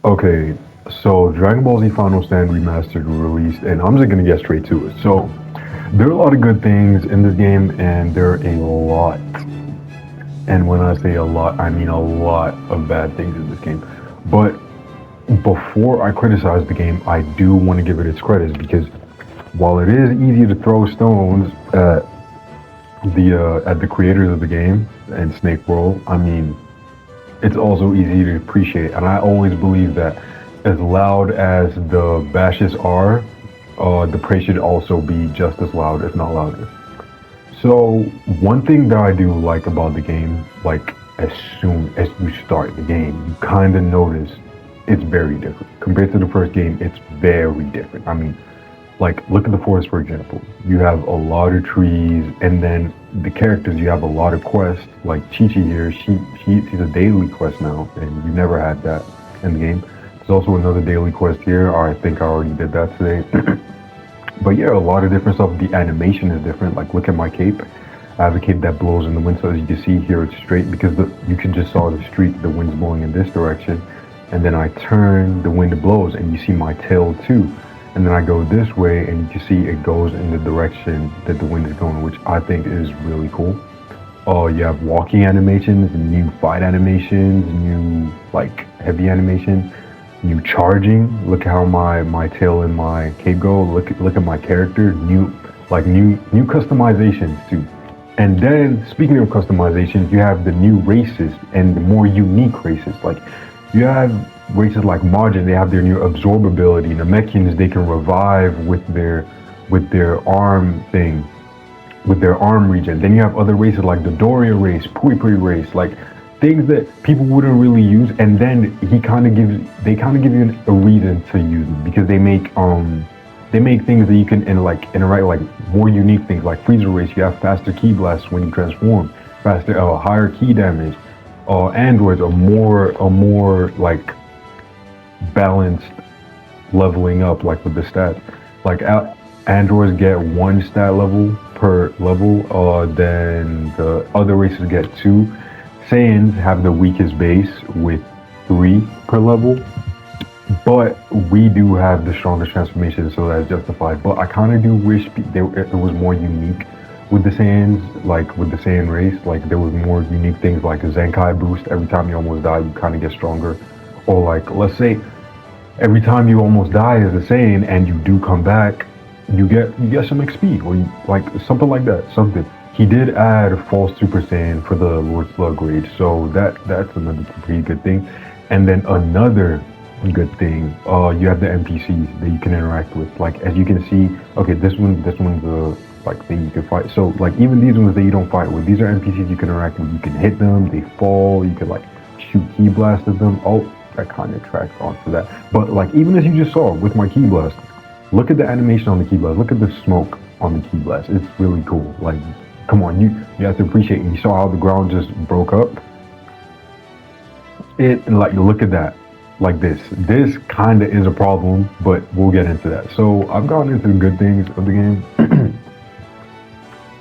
Okay, so Dragon Ball Z Final Stand Remastered released, and I'm just gonna get straight to it. So there are a lot of good things in this game, and there are a lot. And when I say a lot, I mean a lot of bad things in this game. But before I criticize the game, I do want to give it its credit because while it is easy to throw stones at the creators of the game and Snake World, I mean it's also easy to appreciate. And I always believe that as loud as the bashes are, the praise should also be just as loud, if not louder. So one thing that I do like about the game, like as soon as you start the game, you kind of notice it's very different compared to the first game. It's very different. I mean, like look at the forest for example. You have a lot of trees, and then the characters. You have a lot of quests. Like Chi Chi here, she's a daily quest now, and you never had that in the game. There's also another daily quest here. Or I think I already did that today. But yeah, a lot of different stuff. The animation is different. Like look at my cape. I have a cape that blows in the wind, so as you can see here, it's straight because you can just saw the street. The wind's blowing in this direction, and then I turn, the wind blows, and you see my tail too. And then I go this way, and you can see it goes in the direction that the wind is going, which I think is really cool. Oh, you have walking animations, new fight animations, new like heavy animation, new charging. Look how my tail and my cape go. Look at my character. New customizations too. And then speaking of customizations, you have the new races and the more unique races. Like you have races like Margin, they have their new absorb ability. Namekians, they can revive with their arm thing, with their arm regen. Then you have other races like the Doria race, Pui Pui race, like things that people wouldn't really use. And then they kind of give you a reason to use them because they make things that you can interact like more unique things like freezer race. You have faster ki blasts when you transform, faster higher ki damage. Androids are more like balanced leveling up like with the stats. Like androids get one stat level per level, then the other races get two. Saiyans have the weakest base with three per level, but we do have the strongest transformation, so that's justified. But I kind of do wish it was more unique with the Saiyans, like with the Saiyan race. Like there was more unique things like a Zenkai boost. Every time you almost die, you kind of get stronger. Or like, let's say, every time you almost die as a Saiyan and you do come back, you get some XP or like something like that. Something. He did add false Super Saiyan for the Lord Slug raid, so that's another pretty good thing. And then another good thing, you have the NPCs that you can interact with. Like as you can see, okay, this one's a like thing you can fight. So like even these ones that you don't fight with, these are NPCs you can interact with. You can hit them, they fall. You can like shoot ki blast at them. Oh, that kind of tracks onto that. But like even as you just saw with my ki blast, look at the animation on the ki blast. Look at the smoke on the ki blast. It's really cool. Like come on, you have to appreciate it. You saw how the ground just broke up. It like look at that. Like this kind of is a problem, but we'll get into that. So I've gone into the good things of the game.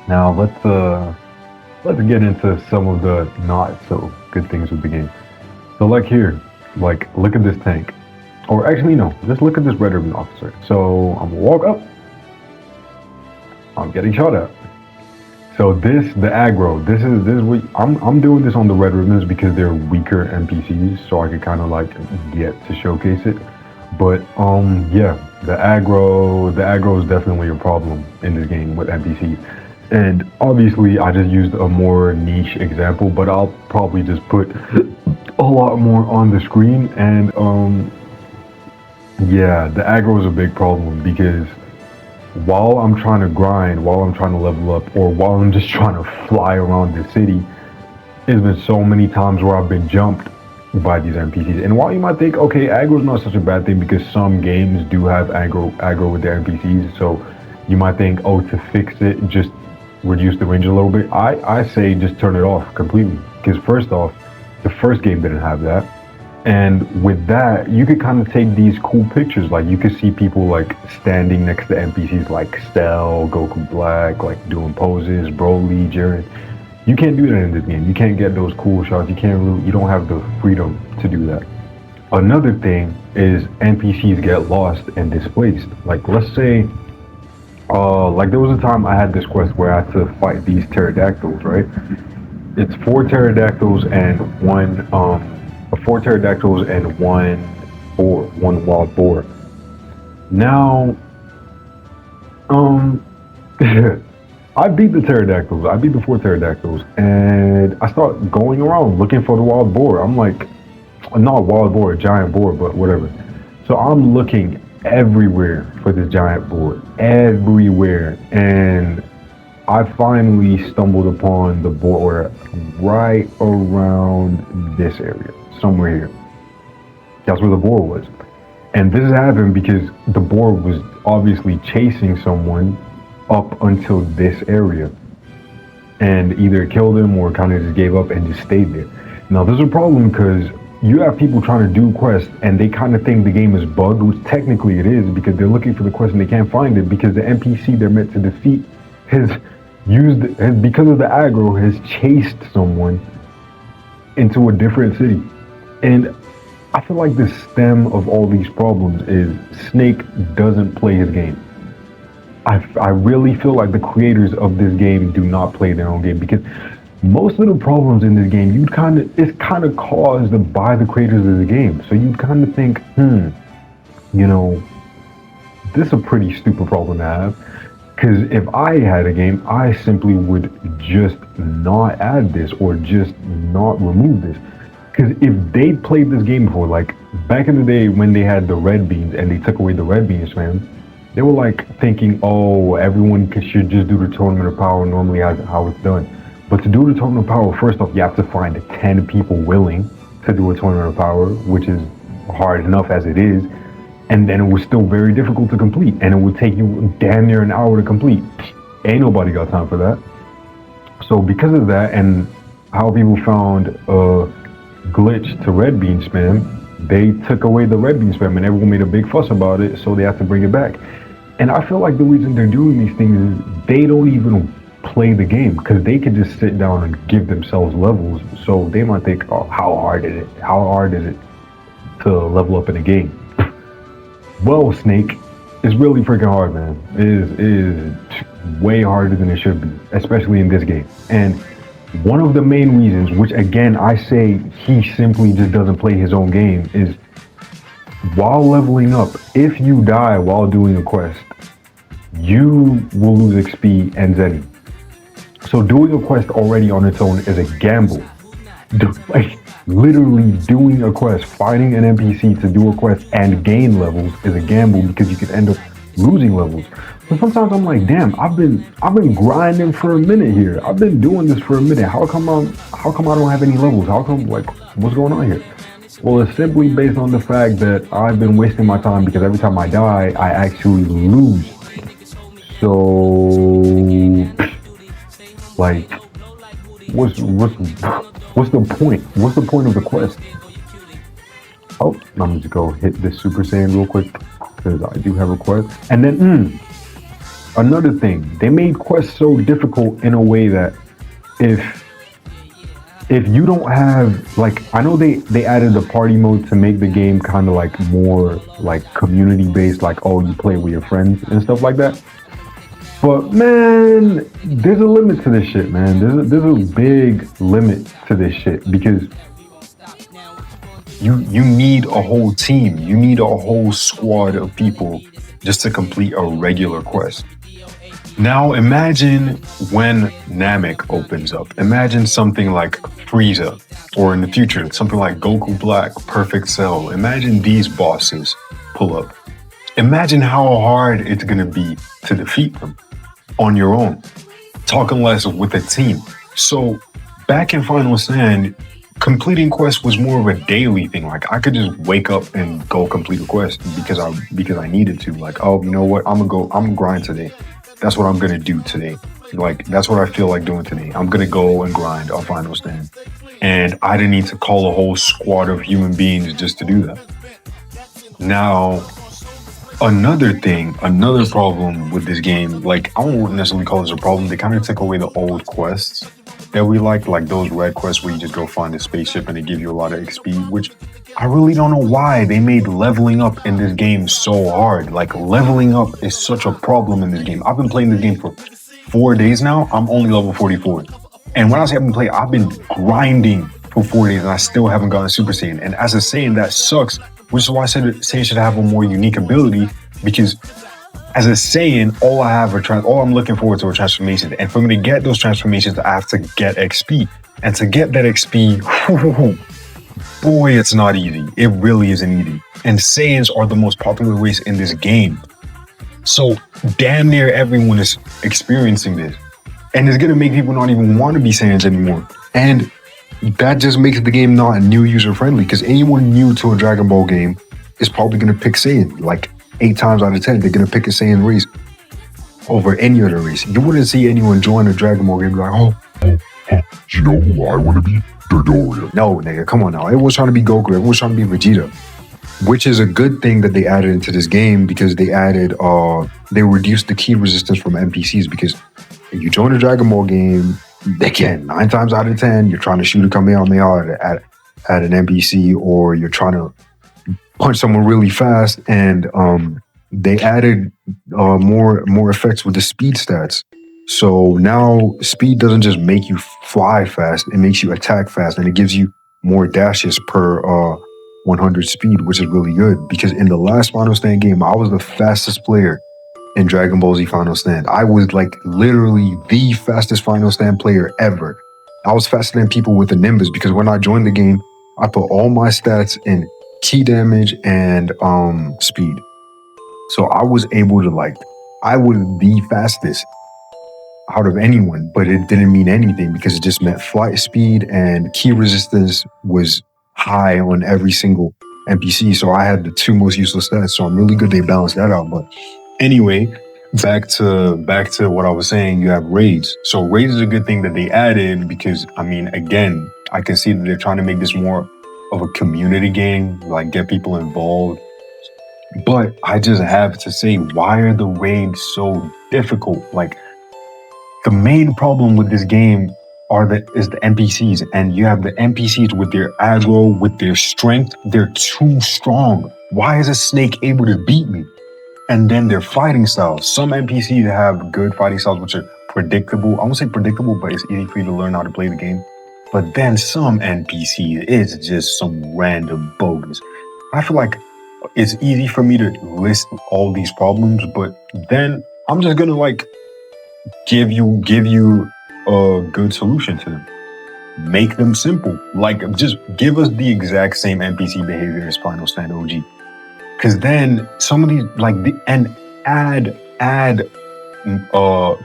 Now let's get into some of the not so good things with the game. So like here, like look at this tank. Or actually no, just look at this red ribbon officer. So I'm gonna walk up. I'm getting shot at. So the aggro, this is what I'm doing this on the red ribbons because they're weaker NPCs, so I could kind of like get to showcase it. But yeah, the aggro is definitely a problem in this game with NPCs. And obviously I just used a more niche example, but I'll probably just put a lot more on the screen. And yeah, the aggro is a big problem because while I'm trying to grind, while I'm trying to level up, or while I'm just trying to fly around the city, there's been so many times where I've been jumped by these NPCs. And while you might think, okay, aggro is not such a bad thing because some games do have aggro with their NPCs, so you might think, oh, to fix it, just reduce the range a little bit. I say just turn it off completely because first off, the first game didn't have that. And with that, you could kind of take these cool pictures. Like you could see people like standing next to NPCs like Cell, Goku Black, like doing poses, Broly, Jiren. You can't do that in this game. You can't get those cool shots. You don't have the freedom to do that. Another thing is NPCs get lost and displaced. Like let's say, like there was a time I had this quest where I had to fight these pterodactyls, right? It's four pterodactyls and one wild boar. Now, um, I beat the pterodactyls. I beat the four pterodactyls, and I start going around looking for the wild boar. I'm like, not wild boar, a giant boar, but whatever. So I'm looking everywhere for this giant boar, everywhere, and I finally stumbled upon the boar right around this area, somewhere here. That's where the boar was. And this happened because the boar was obviously chasing someone up until this area and either killed him or kind of just gave up and just stayed there. Now, there's a problem because you have people trying to do quests and they kind of think the game is bugged, which technically it is because they're looking for the quest and they can't find it because the NPC they're meant to defeat has because of the aggro, has chased someone into a different city. And I feel like the stem of all these problems is Snake doesn't play his game. I really feel like the creators of this game do not play their own game because most of the problems in this game it's kind of caused by the creators of the game. So you'd kind of think, you know, this is a pretty stupid problem to have. Because if I had a game, I simply would just not add this or just not remove this. Because if they played this game before, like back in the day when they had the red beans and they took away the red beans, man, they were like thinking, oh, everyone should just do the tournament of power normally how it's done. But to do the tournament of power, first off, you have to find 10 people willing to do a tournament of power, which is hard enough as it is. And then it was still very difficult to complete. And it would take you damn near an hour to complete. Ain't nobody got time for that. So because of that and how people found a glitch to red bean spam, they took away the red bean spam and everyone made a big fuss about it, so they have to bring it back. And I feel like the reason they're doing these things is they don't even play the game because they could just sit down and give themselves levels. So they might think, oh, how hard is it? How hard is it to level up in a game? Well, Snake, it's really freaking hard, man. It is way harder than it should be, especially in this game. And one of the main reasons, which again, I say he simply just doesn't play his own game, is while leveling up, if you die while doing a quest, you will lose XP and Zenny. So doing a quest already on its own is a gamble. Like, literally doing a quest, finding an NPC to do a quest and gain levels is a gamble because you could end up losing levels. So sometimes I'm like, damn, I've been grinding for a minute here. I've been doing this for a minute. How come I don't have any levels? How come, like, what's going on here? Well, it's simply based on the fact that I've been wasting my time because every time I die, I actually lose. So, like, what's the point? What's the point of the quest? Oh, let me just go hit this Super Saiyan real quick because I do have a quest. And then, another thing, they made quests so difficult in a way that if you don't have, like, I know they added the party mode to make the game kind of like more like community based, like, oh, you play with your friends and stuff like that. But man, there's a limit to this shit, man. There's a big limit to this shit because you need a whole team. You need a whole squad of people just to complete a regular quest. Now imagine when Namek opens up. Imagine something like Frieza, or in the future, something like Goku Black, Perfect Cell. Imagine these bosses pull up. Imagine how hard it's gonna be to defeat them on your own, talking less with a team. So back in Final Stand, completing quests was more of a daily thing. Like I could just wake up and go complete a quest because I needed to. Like, oh, you know what? I'm gonna grind today. That's what I'm gonna do today. Like that's what I feel like doing today. I'm gonna go and grind on Final Stand. And I didn't need to call a whole squad of human beings just to do that. Now, another problem with this game, like I won't necessarily call this a problem, they kind of took away the old quests. that we like those red quests where you just go find a spaceship and they give you a lot of XP, which I really don't know why they made leveling up in this game so hard. Like, leveling up is such a problem in this game. I've been playing this game for 4 days now. I'm only level 44. And when I say I've been playing, I've been grinding for 4 days and I still haven't gotten Super Saiyan. And as a Saiyan, that sucks, which is why I said Saiyan should have a more unique ability, because as a Saiyan, all I'm looking forward to are transformations. And for me to get those transformations, I have to get XP. And to get that XP, boy, it's not easy. It really isn't easy. And Saiyans are the most popular race in this game. So damn near everyone is experiencing this. And it's gonna make people not even want to be Saiyans anymore. And that just makes the game not new user friendly, because anyone new to a Dragon Ball game is probably gonna pick Saiyan. Like 8 times out of 10, they're gonna pick a Saiyan race over any other race. You wouldn't see anyone join a Dragon Ball game like, oh, you know who I want to be? Dodoria. No, nigga, come on now. Everyone's trying to be Goku. Everyone's trying to be Vegeta. Which is a good thing that they added into this game, because they reduced the key resistance from NPCs. Because if you join a Dragon Ball game, again, 9 times out of 10, you're trying to shoot a Kamehameha at an NPC, or you're trying to punch someone really fast, and they added more effects with the speed stats. So now speed doesn't just make you fly fast, it makes you attack fast, and it gives you more dashes per 100 speed, which is really good. Because in the last Final Stand game, I was the fastest player in Dragon Ball Z Final Stand. I was like literally the fastest Final Stand player ever. I was faster than people with the Nimbus, because when I joined the game, I put all my stats in key damage and speed. So I was able to I was the fastest out of anyone, but it didn't mean anything, because it just meant flight speed and key resistance was high on every single NPC. So I had the 2 most useless stats. So I'm really good they balanced that out. But anyway, back to what I was saying, you have raids. So raids is a good thing that they added, because I mean, again, I can see that they're trying to make this more of a community game, like get people involved. But I just have to say, why are the raids so difficult? Like, the main problem with this game is the NPCs, and you have the NPCs with their aggro, with their strength. They're too strong. Why is a snake able to beat me? And then their fighting styles. Some NPCs have good fighting styles, which are predictable. I won't say predictable, but it's easy for you to learn how to play the game. But then some NPCs, it's just some random bogus. I feel like it's easy for me to list all these problems, but then I'm just gonna give you a good solution to them. Make them simple. Just give us the exact same NPC behavior as Final Stand OG. Because then some of these, add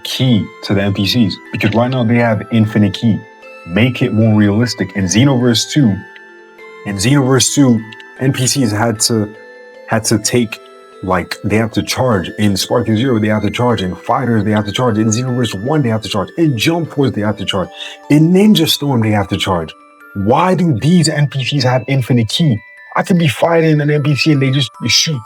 key to the NPCs. Because right now they have infinite key. Make it more realistic. In Xenoverse 2, NPCs had to take, they have to charge. In Sparking Zero, they have to charge. In Fighters, they have to charge. In Xenoverse 1, they have to charge. In Jump Force, they have to charge. In Ninja Storm, they have to charge. Why do these NPCs have infinite key? I could be fighting an NPC and they just shoot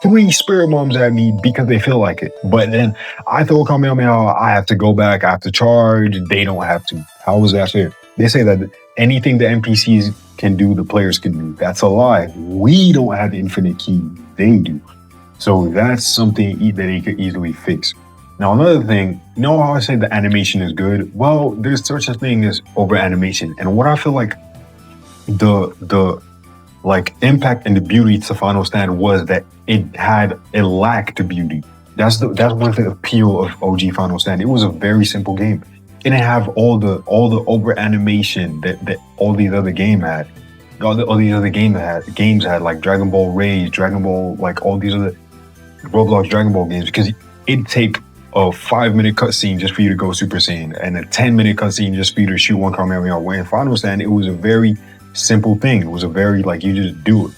3 spirit bombs at me because they feel like it. But then I throw a Kamehameha, I have to go back, I have to charge. They don't have to. How is that fair? They say that anything the NPCs can do, the players can do. That's a lie. We don't have infinite key. They do. So that's something that they could easily fix. Now, another thing, you know how I say the animation is good? Well, there's such a thing as over animation. And what I feel like the impact and the beauty to Final Stand was that it lacked the beauty. That's one of the appeal of OG Final Stand. It was a very simple game. It didn't have all the over animation that all these other games had. All these other games had like Dragon Ball Rage, Dragon Ball, all these other Roblox Dragon Ball games, because it'd take a 5-minute cutscene just for you to go Super Saiyan and a 10-minute cutscene just for you to shoot one Kamehameha. Where in Final Stand, it was a very simple thing. It was a very, you just do it.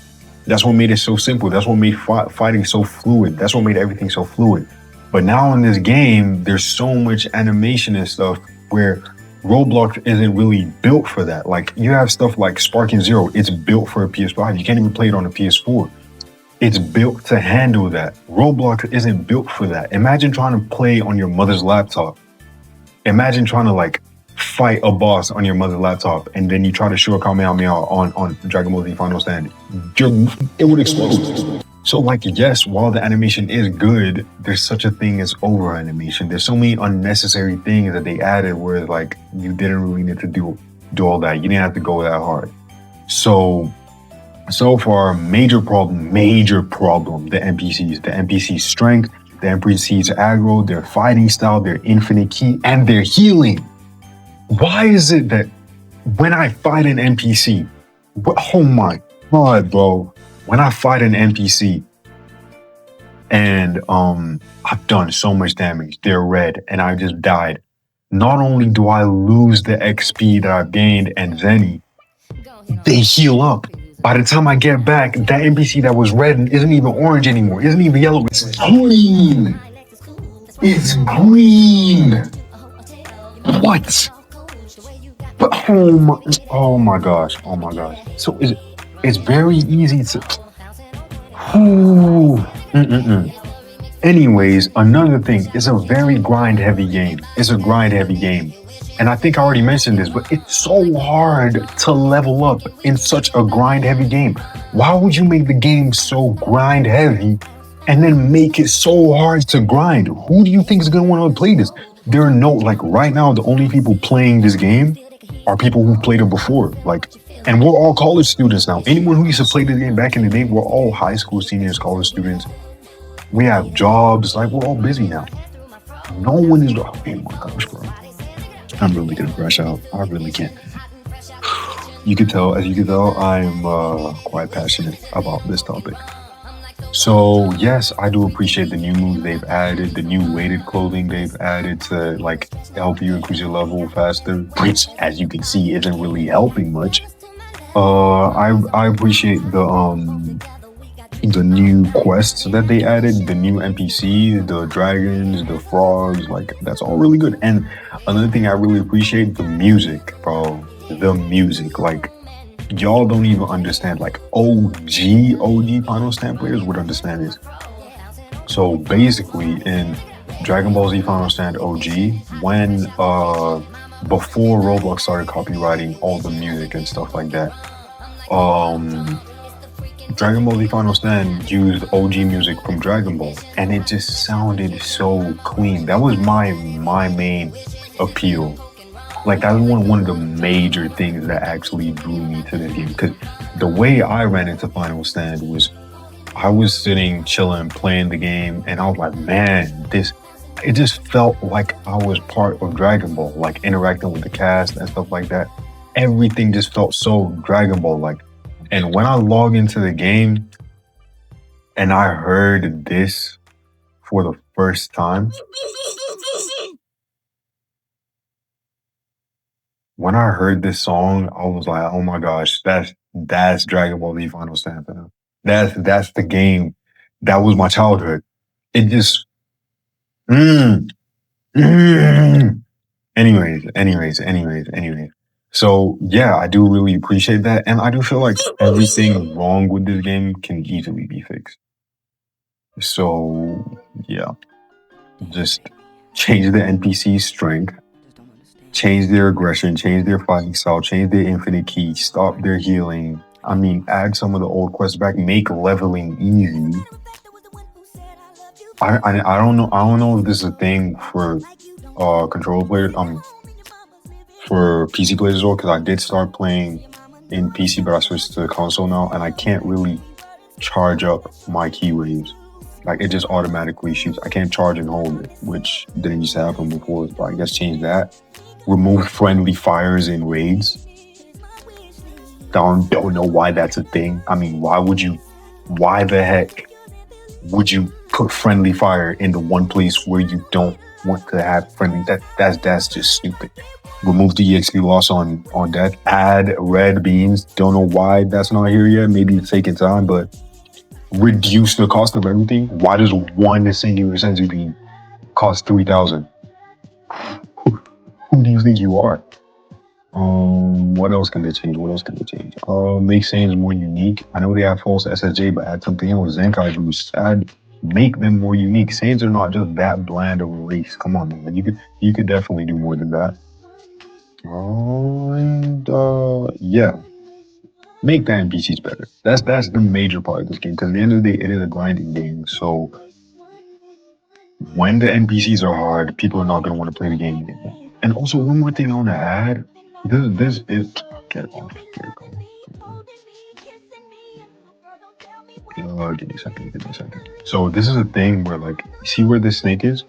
That's what made it so simple. That's what made fighting so fluid. That's what made everything so fluid. But now in this game, there's so much animation and stuff where Roblox isn't really built for that. You have stuff like Sparking Zero. It's built for a PS5. You can't even play it on a PS4. It's built to handle that. Roblox isn't built for that. Imagine trying to play on your mother's laptop. Imagine trying to fight a boss on your mother's laptop and then you try to show Kamehameha on Dragon Ball Z Final Stand, it would explode. So like, yes, while the animation is good, there's such a thing as over animation. There's so many unnecessary things that they added where like you didn't really need to do all that. You didn't have to go that hard. So far, major problem, the NPCs. The NPC strength, the NPCs aggro, their fighting style, their infinite key, and their healing. Why is it that when I fight an NPC, oh my god, bro, when I fight an NPC and I've done so much damage, they're red, and I just died. Not only do I lose the XP that I've gained and Zenny, they heal up. By the time I get back, that NPC that was red isn't even orange anymore, isn't even yellow, it's green. It's green. What? But oh my gosh. So it's very easy to. Anyways, another thing, it's a very grind-heavy game. And I think I already mentioned this, but it's so hard to level up in such a grind-heavy game. Why would you make the game so grind-heavy and then make it so hard to grind? Who do you think is going to want to play this? There are no, like right now, the only people playing this game are people who played it before. Like, and we're all college students now. Anyone who used to play the game back in the day, we're all high school seniors, college students. We have jobs, like we're all busy now. No one is, oh my gosh, bro. I'm really gonna brush out. I really can't. As you can tell, I'm quite passionate about this topic. So yes, I do appreciate the new moves they've added, the new weighted clothing they've added to like help you increase your level faster, which as you can see isn't really helping much. I appreciate the new quests that they added, the new NPCs, the dragons, the frogs, like that's all really good. And another thing I really appreciate, the music, bro. The music, like y'all don't even understand, like OG Final Stand players would understand this. So basically in Dragon Ball Z Final Stand OG, when before Roblox started copywriting all the music and stuff like that, Dragon Ball Z Final Stand used OG music from Dragon Ball, and it just sounded so clean. That was my main appeal. Like that was one of the major things that actually drew me to the game. Because the way I ran into Final Stand was, I was sitting, chilling, playing the game, and I was like, man, it just felt like I was part of Dragon Ball, like interacting with the cast and stuff like that. Everything just felt so Dragon Ball like. And when I log into the game and I heard this for the first time, when I heard this song, I was like, oh my gosh, that's Dragon Ball Z Final Stand, fam. That's the game. That was my childhood. It just Anyways. So yeah, I do really appreciate that, and I do feel like everything wrong with this game can easily be fixed. So yeah, just change the NPC strength, change their aggression, change their fighting style, change their infinite key, stop their healing. I mean, add some of the old quests back, make leveling easy. I don't know if this is a thing for controller players, for PC players as well, because I did start playing in PC, but I switched to the console now, and I can't really charge up my key waves. Like it just automatically shoots. I can't charge and hold it, which didn't used to happen before, but I guess change that. Remove friendly fires in raids. Don't know why that's a thing. I mean, why the heck would you put friendly fire in the one place where you don't want to have friendly? That's just stupid. Remove the EXP loss on that. Add red beans. Don't know why that's not here yet. Maybe it's taking time, but reduce the cost of everything. Why does one singular senzu bean cost 3,000? Who do you think you are? What else can they change? Make Saiyans more unique. I know they have false SSJ, but add something else. Zenkai boost. Make them more unique. Saiyans are not just that bland of a race. Come on, man. You could definitely do more than that. And yeah, make the NPCs better. That's the major part of this game because at the end of the day, it is a grinding game. So when the NPCs are hard, people are not going to want to play the game anymore. And also, one more thing I want to add: this is get off. Here, give me a second. Give me a second. So this is a thing where, like, see where this snake is?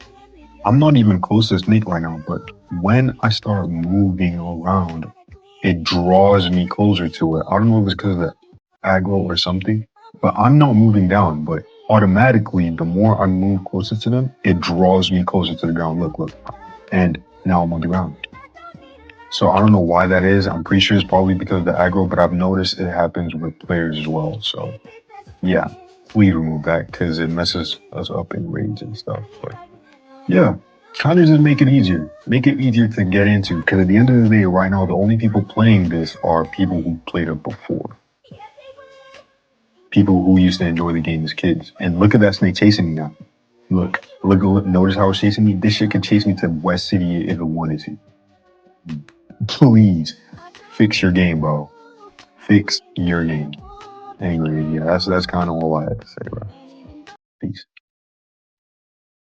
I'm not even close to the snake right now, but when I start moving around, it draws me closer to it. I don't know if it's because of the aggro or something, but I'm not moving down. But automatically, the more I move closer to them, it draws me closer to the ground. Look, look, and now I'm on the ground. So I don't know why that is. I'm pretty sure it's probably because of the aggro, but I've noticed it happens with players as well. So yeah, please remove that because it messes us up in raids and stuff. But yeah, kind of just make it easier. Make it easier to get into because at the end of the day, right now, the only people playing this are people who played it before. People who used to enjoy the game as kids. And look at that snake chasing me now. Look, notice how it's chasing me? This shit could chase me to West City if it wanted to. Please fix your game, bro. Fix your game. Anyway, yeah, that's kind of all I had to say, bro. Peace.